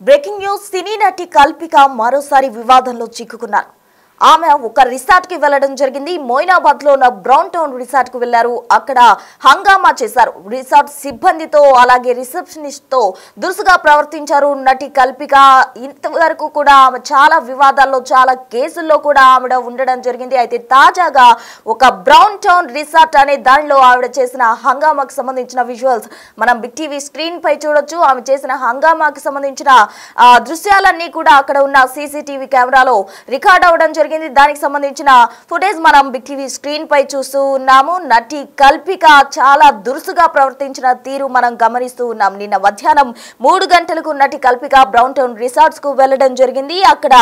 Breaking news సినీ నటి కల్పిక మరోసారి వివాదంలో చిక్కుకున్నారు. ఆమె ఒక రిసార్ట్ కి వెళ్లడం జరిగింది. మోయినాబాద్ లో ఉన్న బ్రౌన్ టౌన్ రిసార్ట్ కు వెళ్లారు. అక్కడ హంగామా చేశారు. రిసార్ట్ సిబ్బందితో అలాగే రిసెప్షనిస్ట్ తో దురుసుగా ప్రవర్తించారు నటి కల్పిక. ఇంతవరకు కూడా ఆమె చాలా వివాదాల్లో చాలా కేసుల్లో కూడా ఆవిడ ఉండడం జరిగింది. అయితే తాజాగా ఒక బ్రౌన్ టౌన్ రిసార్ట్ అనే దానిలో ఆవిడ చేసిన హంగామాకు సంబంధించిన విజువల్స్ మనం బిగ్ టీవీ స్క్రీన్ పై చూడొచ్చు. ఆమె చేసిన హంగామాకు సంబంధించిన దృశ్యాలన్నీ కూడా అక్కడ ఉన్న సీసీటీవీ కెమెరాలో రికార్డ్ అవడం జరిగింది. దానికి సంబంధించిన ఫుటేజ్ మనం బిగ్ టీవీ స్క్రీన్ పై చూస్తూ ఉన్నాము. నటి కల్పిక చాలా దురుసుగా ప్రవర్తించిన తీరు మనం గమనిస్తూ ఉన్నాం. నిన్న మధ్యాహ్నం 3 గంటలకు నటి కల్పిక బ్రౌన్ టౌన్ రిసార్ట్స్ కు వెళ్లడం జరిగింది. అక్కడ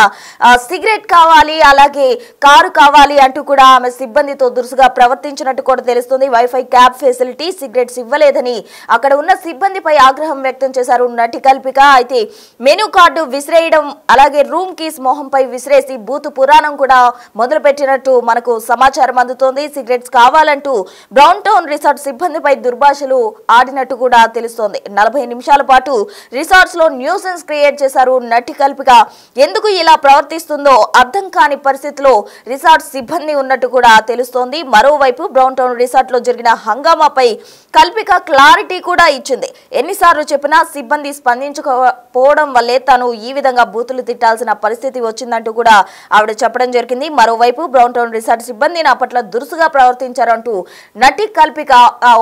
సిగరెట్ కావాలి అలాగే కారు కావాలి అంటూ కూడా ఆమె సిబ్బందితో దురుసుగా ప్రవర్తించినట్టు కూడా తెలుస్తుంది. వైఫై క్యాబ్ ఫెసిలిటీ సిగరెట్స్ ఇవ్వలేదని అక్కడ ఉన్న సిబ్బందిపై ఆగ్రహం వ్యక్తం చేశారు నటి కల్పిక. అయితే మెనూ కార్డు విసిరేయడం అలాగే రూమ్ కీస్ మొహంపై విసిరేసి బూతు పురాణం కూడా మొదలు పెట్టినట్టు మనకు సమాచారం అందుతోంది. సిగరెట్స్ కావాలంటూ బ్రౌన్ టౌన్ రిసార్ట్ సిబ్బందిపై దుర్భాషలు ఆడినట్టు కూడా తెలుస్తోంది. 40 నిమిషాల పాటు రిసార్ట్స్ లో న్యూసెన్స్ క్రియేట్ చేశారు నటి కల్పిక. ఎందుకు ఇలా ప్రవర్తిస్తుందో అర్థం కాని పరిస్థితిలో రిసార్ట్ సిబ్బంది ఉన్నట్టు కూడా తెలుస్తోంది. మరోవైపు బ్రౌన్ టౌన్ రిసార్ట్ లో జరిగిన హంగామాపై కల్పిక క్లారిటీ కూడా ఇచ్చింది. ఎన్నిసార్లు చెప్పినా సిబ్బంది స్పందించకపోవడం వల్లే తాను ఈ విధంగా బూతులు తిట్టాల్సిన పరిస్థితి వచ్చిందంటూ కూడా ఆవిడ చెప్పడం జరిగింది. మరోవైపు బ్రౌన్ టౌన్ రిసార్ట్ సిబ్బంది నా పట్ల దురుసుగా ప్రవర్తించారంటూ నటి కల్పిక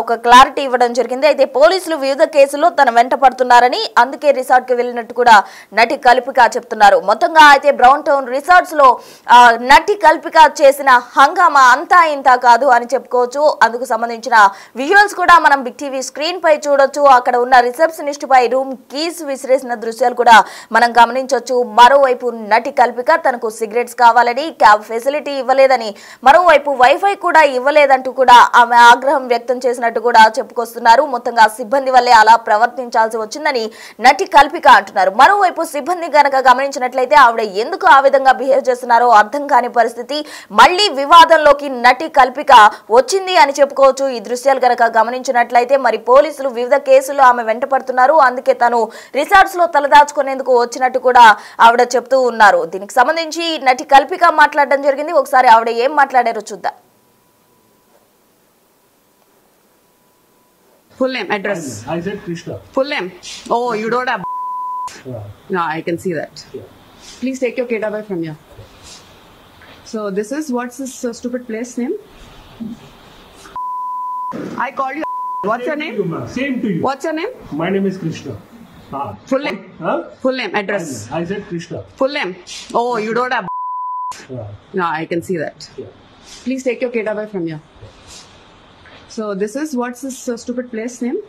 ఒక క్లారిటీ ఇవ్వడం జరిగింది. అయితే పోలీసులు వివిధ కేసుల్లో తన వెంట పడుతున్నారని అందుకే రిసార్ట్ కి వెళ్ళినట్టు కూడా నటి కల్పిక చెప్తున్నారు. మొత్తంగా అయితే బ్రౌన్ టౌన్ రిసార్ట్స్ లో నటి కల్పిక చేసిన హంగామా అంతా ఇంత కాదు అని చెప్పుకోవచ్చు. అందుకు సంబంధించిన విజువల్స్ కూడా మనం బిగ్ టీవీ స్క్రీన్ పై చూడొచ్చు. అక్కడ ఉన్న రిసెప్షనిస్ట్ పై రూమ్ కీస్ విసిరేసిన దృశ్యాలు కూడా మనం గమనించవచ్చు. మరోవైపు నటి కల్పిక తనకు సిగరెట్స్ కావాలని క్యాబ్ ఫెసిలిటీ ఇవ్వలేదని మరోవైపు వైఫై కూడా ఇవ్వలేదంటూ కూడా ఆమె ఆగ్రహం వ్యక్తం చేసినట్టు కూడా చెప్పుకొస్తున్నారు. మొత్తంగా సిబ్బంది వల్లే అలా ప్రవర్తించాల్సి వచ్చిందని నటి కల్పిక అంటున్నారు. మరోవైపు సిబ్బంది గనక గమనించినట్లయితే ఆవిడ ఎందుకు ఆ విధంగా బిహేవ్ చేస్తున్నారో అర్థం కాని పరిస్థితి. మళ్లీ వివాదంలోకి నటి కల్పిక వచ్చింది అని చెప్పుకోవచ్చు. ఈ దృశ్యాలు గనక గమనించినట్లయితే మరి పోలీసులు వివిధ కేసులు ఆమె వెంట పడుతున్నారు. అందుకే తను రిసార్ట్స్ లో తలదాచుకునేందుకు వచ్చినట్టు కూడా ఆవిడ చెప్తూ ఉన్నారు. దీనికి సంబంధించి నటి కల్పిక మాట్లాడడం జరిగింది. ఒకసారి ఆవిడ ఏం మాట్లాడారో చూద్దాం. Full name, address. I said Krishna. Full name. Oh, you don't have. Yeah. No, I can see that. Yeah. Please take your kid away from here. So this is what's this stupid place name? I called you. What's your name? Same to you. What's your name? My name is Krishna. Full name. Huh? Full name, address. I said Krishna. Full name. Oh, you don't have. Yeah. No, I can see that. Yeah. Please take your kid away from here. So this is what's this stupid place name?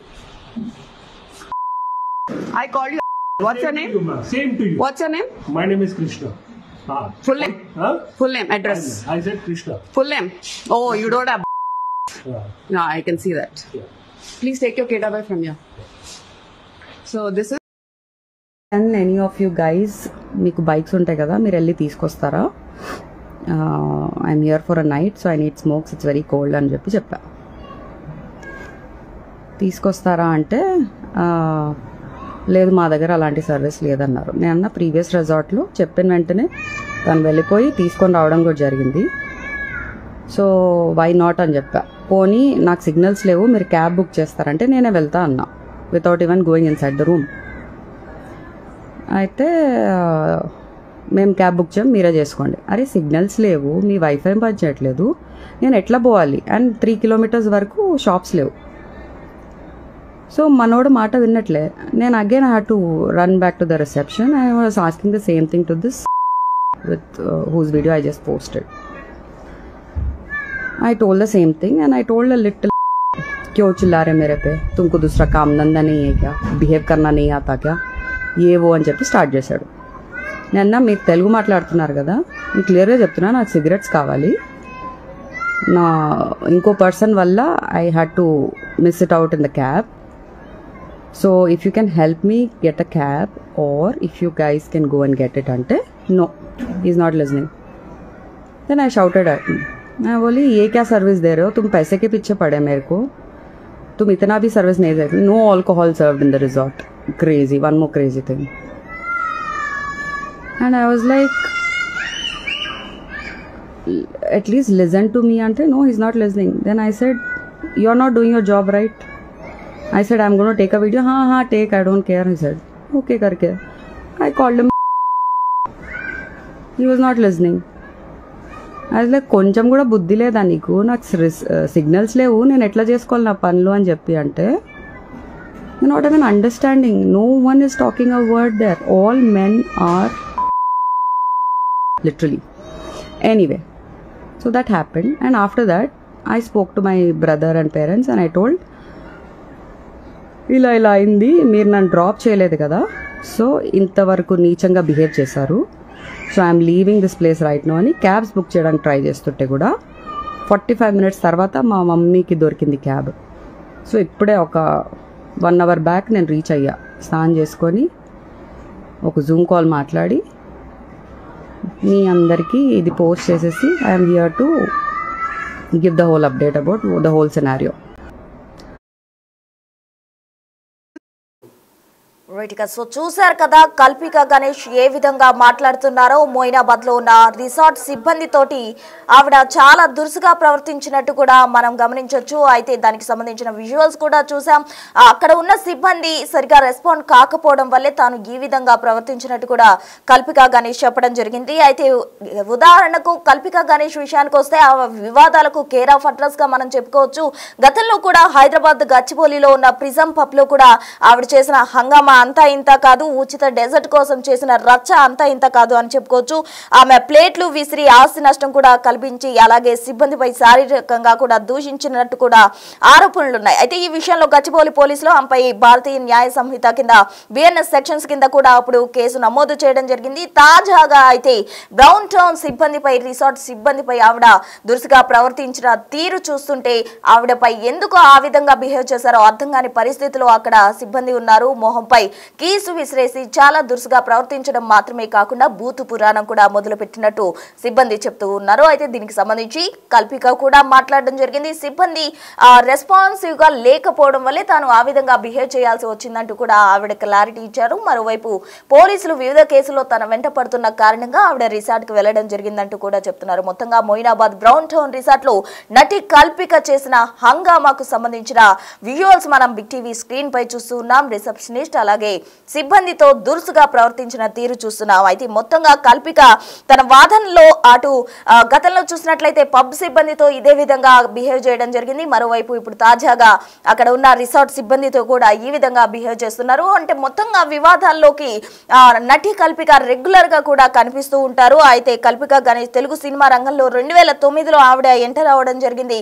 I called you. What's your name? Same to you. What's your name? My name is Krishna. Full name. Huh? Full name, address. I said Krishna. Full name. Oh, you don't have. Yeah. No, I can see that. Yeah. Please take your kid away from here. So this is. And any of you guys మీకు bikes ఉంటాయి కదా, మీరు వెళ్ళి తీసుకొస్తారా? I'm here for a night, so I need smokes, it's very cold అని చెప్పా. తీసుకొస్తారా అంటే లేదు, మా దగ్గర అలాంటి సర్వీస్ లేదన్నారు. నేను ప్రీవియస్ రిసార్ట్లో చెప్పిన వెంటనే తను వెళ్ళిపోయి తీసుకొని రావడం కూడా జరిగింది. సో వై నాట్ అని చెప్పా. పోనీ నాకు సిగ్నల్స్ లేవు, మీరు క్యాబ్ బుక్ చేస్తారంటే నేనే వెళ్తా అన్నా, without even going in side the room. అయితే మేము క్యాబ్ బుక్ చేయం, మీరే చేసుకోండి. అరే సిగ్నల్స్ లేవు, మీ వైఫై పనిచేయట్లేదు, నేను ఎట్లా పోవాలి? అండ్ 3 కిలోమీటర్స్ వరకు షాప్స్ లేవు. సో మనోడు మాట విన్నట్లే. నేను again I had to run back to the reception. I was asking the same thing to this with whose video I just posted. I told the same thing and I told a little क्यों चिल्ला रहे मेरे पे, तुमको दूसरा काम धंधा नहीं है क्या, बिहेव करना नहीं आता क्या, ఏ ఓ అని చెప్పి స్టార్ట్ చేశాడు. నేను మీరు తెలుగు మాట్లాడుతున్నారు కదా, నేను క్లియర్గా చెప్తున్నా, నాకు సిగరెట్స్ కావాలి. నా ఇంకో పర్సన్ వల్ల I had to miss it out in the cab. So if you can help me get a cab or if you guys can go and get it అంటే no, is not listening. Then I shouted at him. मैं बोली ये क्या service दे रहे हो, तुम पैसे के पीछे पड़े मेरे को, तुम इतना भी सर्विस नहीं दे रहे. No alcohol served in the resort. Crazy, one more crazy thing. And I was like, at least listen to me. Ante, no, he's not listening. Then I said, you're not doing your job right. I said, I'm going to take a video. Ha, take, I don't care. He said, okay, karke. I called him. He was not listening. I was like, కొంచెం కూడా బుద్ధి లేదా నీకు, నాకు signals లేవు, నేను ఎట్లా చేసుకోవాలి నా పనులు అని చెప్పి అంటే, you're not even understanding. No one is talking a word there. All men are literally. Anyway, so that happened, and after that I spoke to my brother and parents and I told, ఇలా అయింది, మీరు నన్ను drop చేయలేదు కదా, so ఇంతవరకు నీచంగా behave చేశారు, so I'm leaving this place right now అని క్యాబ్స్ బుక్ చేయడానికి ట్రై చేస్తుంటే కూడా 45 minutes తర్వాత మా మమ్మీకి దొరికింది క్యాబ్. సో ఇప్పుడే ఒక 1 hour బ్యాక్ నేను రీచ్ అయ్యా, స్నానం చేసుకొని ఒక జూమ్ కాల్ మాట్లాడి మీ అందరికీ ఇది పోస్ట్ చేసేసి I'm here to give the whole update about the whole scenario. So చూశారు కదా కల్పిక గణేష్ ఏ విధంగా మాట్లాడుతున్నారో. మొయినాబాద్ లో ఉన్న రిసార్ట్ సిబ్బందితోటి ఆవిడ చాలా దురుసుగా ప్రవర్తించినట్టు కూడా మనం గమనించవచ్చు. అయితే దానికి సంబంధించిన విజువల్స్ కూడా చూసాం. అక్కడ ఉన్న సిబ్బంది సరిగా రెస్పాండ్ కాకపోవడం వల్లే తాను ఈ విధంగా ప్రవర్తించినట్టు కూడా కల్పిక గణేష్ చెప్పడం జరిగింది. అయితే ఉదాహరణకు కల్పిక గణేష్ విషయానికి వస్తే ఆ వివాదాలకు కేర్ ఆఫ్ అడ్రస్ గా మనం చెప్పుకోవచ్చు. గతంలో కూడా హైదరాబాద్ గచ్చిబౌలిలో ఉన్న ప్రిజం పబ్ లో కూడా ఆవిడ చేసిన హంగామా అంతా ఇంత కాదు, ఉచిత డెజర్ట్ కోసం చేసిన రచ్చ అంతా ఇంత కాదు అని చెప్పుకోవచ్చు. ఆమె ప్లేట్లు విసిరి ఆస్తి నష్టం కూడా కల్పించి అలాగే సిబ్బందిపై శారీరకంగా కూడా దూషించినట్టు కూడా ఆరోపణలున్నాయి. అయితే ఈ విషయంలో గచ్చిబౌలి పోలీసులు ఆమెపై భారతీయ న్యాయ సంహిత కింద బిఎన్ఎస్ సెక్షన్స్ కింద కూడా అప్పుడు కేసు నమోదు చేయడం జరిగింది. తాజాగా అయితే బ్రౌన్ టౌన్ సిబ్బందిపై, రిసార్ట్ సిబ్బందిపై ఆవిడ దురుసుగా ప్రవర్తించిన తీరు చూస్తుంటే ఆవిడపై ఎందుకు ఆ విధంగా బిహేవ్ చేశారో అర్థం కాని పరిస్థితిలో అక్కడ సిబ్బంది ఉన్నారు. మొహంపై కీసు విసిరేసి చాలా దురుసుగా ప్రవర్తించడం మాత్రమే కాకుండా బూతు పురాణం కూడా మొదలుపెట్టినట్టు సిబ్బంది చెప్తూ ఉన్నారు. అయితే దీనికి సంబంధించి కల్పిక కూడా మాట్లాడడం జరిగింది. సిబ్బంది రెస్పాన్సివ్ గా లేకపోవడం వల్లే తాను ఆ విధంగా బిహేవ్ చేయాల్సి వచ్చిందంటూ కూడా ఆవిడ క్లారిటీ ఇచ్చారు. మరోవైపు పోలీసులు వివిధ కేసుల్లో తన వెంట పడుతున్న కారణంగా ఆవిడ రిసార్ట్ కు వెళ్లడం జరిగిందంటూ కూడా చెప్తున్నారు. మొత్తంగా మొయినాబాద్ బ్రౌన్ టౌన్ రిసార్ట్ లో నటి కల్పిక చేసిన హంగామాకు సంబంధించిన విజువల్స్ మనం బిగ్ టీవీ స్క్రీన్ పై చూస్తూ ఉన్నాం. రిసెప్షనిస్ట్ అలాగే సిబ్బందితో దురుసుగా ప్రవర్తించిన తీరు చూస్తున్నాం. అయితే మొత్తంగా కల్పిక తన వాదనలో అటు గతంలో చూసినట్లయితే పబ్ సిబ్బందితో ఇదే విధంగా బిహేవ్ చేయడం జరిగింది. మరోవైపు ఇప్పుడు తాజాగా అక్కడ ఉన్న రిసార్ట్ సిబ్బందితో కూడా ఈ విధంగా బిహేవ్ చేస్తున్నారు. అంటే మొత్తంగా వివాదాల్లోకి నటి కల్పిక రెగ్యులర్ గా కూడా కనిపిస్తూ ఉంటారు. అయితే కల్పిక గణేష్ తెలుగు సినిమా రంగంలో 2009లో ఆవిడ ఎంటర్ అవ్వడం జరిగింది.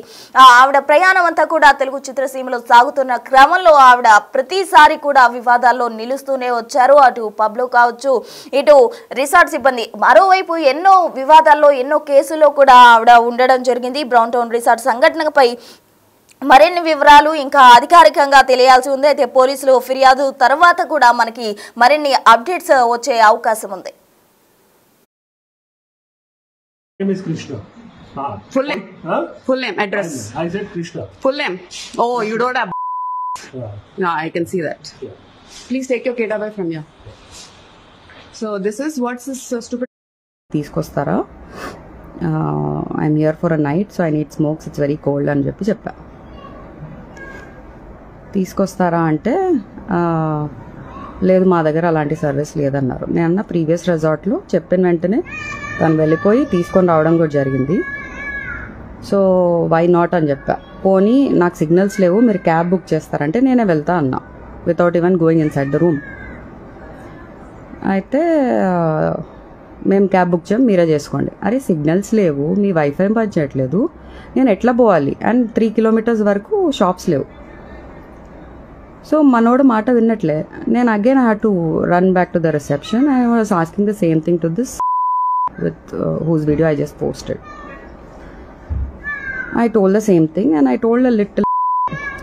ఆవిడ ప్రయాణం అంతా కూడా తెలుగు చిత్రసీమలో సాగుతున్న క్రమంలో ఆవిడ ప్రతిసారి కూడా వివాదాల్లో నిలుస్తూనే వచ్చారు. అటు పబ్ లో కావచ్చు, ఇటు రిసార్ట్ సిబ్బంది. మరోవైపు ఎన్నో వివాదాల్లో, ఎన్నో కేసుల్లో కూడా ఆవిడ ఉండడం జరిగింది. బ్రౌన్ టౌన్ రిసార్ట్ సంఘటనపై మరిన్ని వివరాలు ఇంకా అధికారికంగా తెలియాల్సి ఉంది. అయితే పోలీసులు ఫిర్యాదు తర్వాత కూడా మనకి మరిన్ని అప్డేట్స్ వచ్చే అవకాశం ఉంది. Full name, address. I said Krishna. Full name. Oh, you don't have. No, I can see that. Please take your kid away from here. So this is what's this stupid. తీసుకొస్తారా, I'm here for a night, so I need smokes, it's very cold అని చెప్పా. తీసుకొస్తారా అంటే లేదు, మా దగ్గర అలాంటి service లేదన్నారు. నేను అన్న ప్రీవియస్ రిసార్ట్లో చెప్పిన వెంటనే తను వెళ్ళిపోయి తీసుకొని రావడం కూడా జరిగింది. సో వై నాట్ అని చెప్పా. పోనీ నాకు సిగ్నల్స్ లేవు, మీరు క్యాబ్ బుక్ చేస్తారంటే నేనే వెళ్తా అన్నా, without even going inside the room. అయితే మేము క్యాబ్ బుక్ చేయం, మీరే చేసుకోండి. అరే సిగ్నల్స్ లేవు, మీ వైఫై పనిచేయట్లేదు, నేను ఎట్లా పోవాలి? అండ్ 3 kilometers వరకు షాప్స్ లేవు. సో మనోడు మాట విన్నట్లే. నేను again I had to run back to the reception. I was asking the same thing to this with whose video I just posted. I told the same thing and I told a little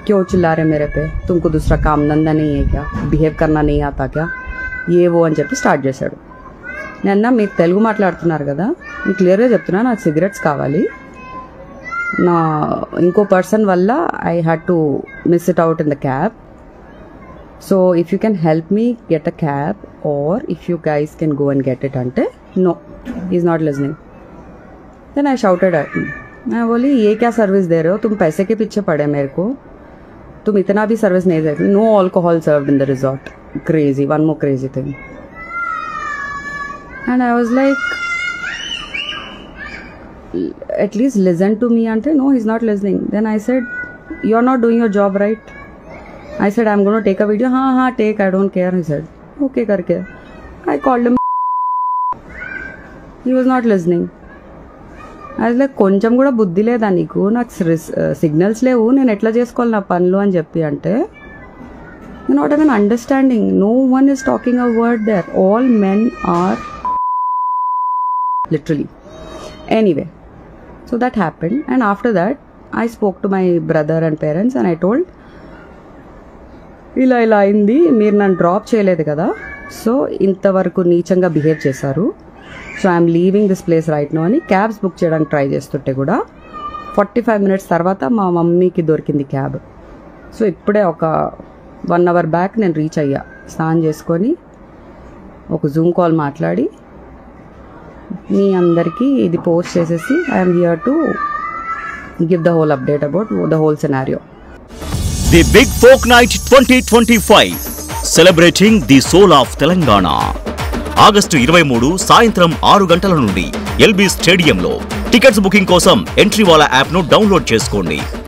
क्यों चिल्ला रहे मेरे पे, तुमको दूसरा काम धंधा नहीं है क्या, బిహేవ్ करना नहीं आता क्या, ये वो అని చెప్పి స్టార్ట్ చేశాడు. నేను మీరు తెలుగు మాట్లాడుతున్నారు కదా, నేను క్లియర్గా చెప్తున్నా, నాకు సిగరెట్స్ కావాలి, నా ఇంకో పర్సన్ వల్ల I had to miss it out in the cab, so if you can help me get a cab or if you guys can go and get it ante. No, he's not listening. Then I shouted at him. मैं बोली ये क्या service दे रहे हो, तुम पैसे के पीछे पड़े मेरे को, तुम इतना भी सर्विस नहीं दे. No alcohol served in the resort. Crazy, one more crazy thing. And I was like, at least listen to me. Ante no, he's not listening. Then I said, you're not doing your job right. I said, I'm going to take a video. हाँ take, I don't care. He said, okay करके. I called him. He was not listening. I was like, కొంచెం కూడా బుద్ధి లేదా నీకు, నాకు signals లేవు, నేను ఎట్లా చేసుకోవాలి నా పనులు అని చెప్పి అంటే, you're not even understanding. No one is talking a word there. All men are literally. Anyway, so that happened, and after that I spoke to my brother and parents and I told, ఇలా అయింది, మీరు నన్ను drop చేయలేదు కదా, so ఇంతవరకు నీచంగా behave చేశారు, so I'm leaving this place right now అని క్యాబ్స్ బుక్ చేయడానికి ట్రై చేస్తుంటే కూడా 45 minutes తర్వాత మా మమ్మీకి దొరికింది క్యాబ్. సో ఇప్పుడే ఒక 1 hour బ్యాక్ నేను రీచ్ అయ్యా, స్నానం చేసుకొని ఒక జూమ్ కాల్ మాట్లాడి మీ అందరికీ ఇది పోస్ట్ చేసేసి I'm here to give the whole update about the whole scenario. The big folk night 2025 celebrating the soul of Telangana. August 23 సాయంత్రం 6 గంటల నుండి ఎల్బీ స్టేడియంలో. టికెట్స్ బుకింగ్ కోసం ఎంట్రీ వాలా యాప్ను డౌన్లోడ్ చేసుకోండి.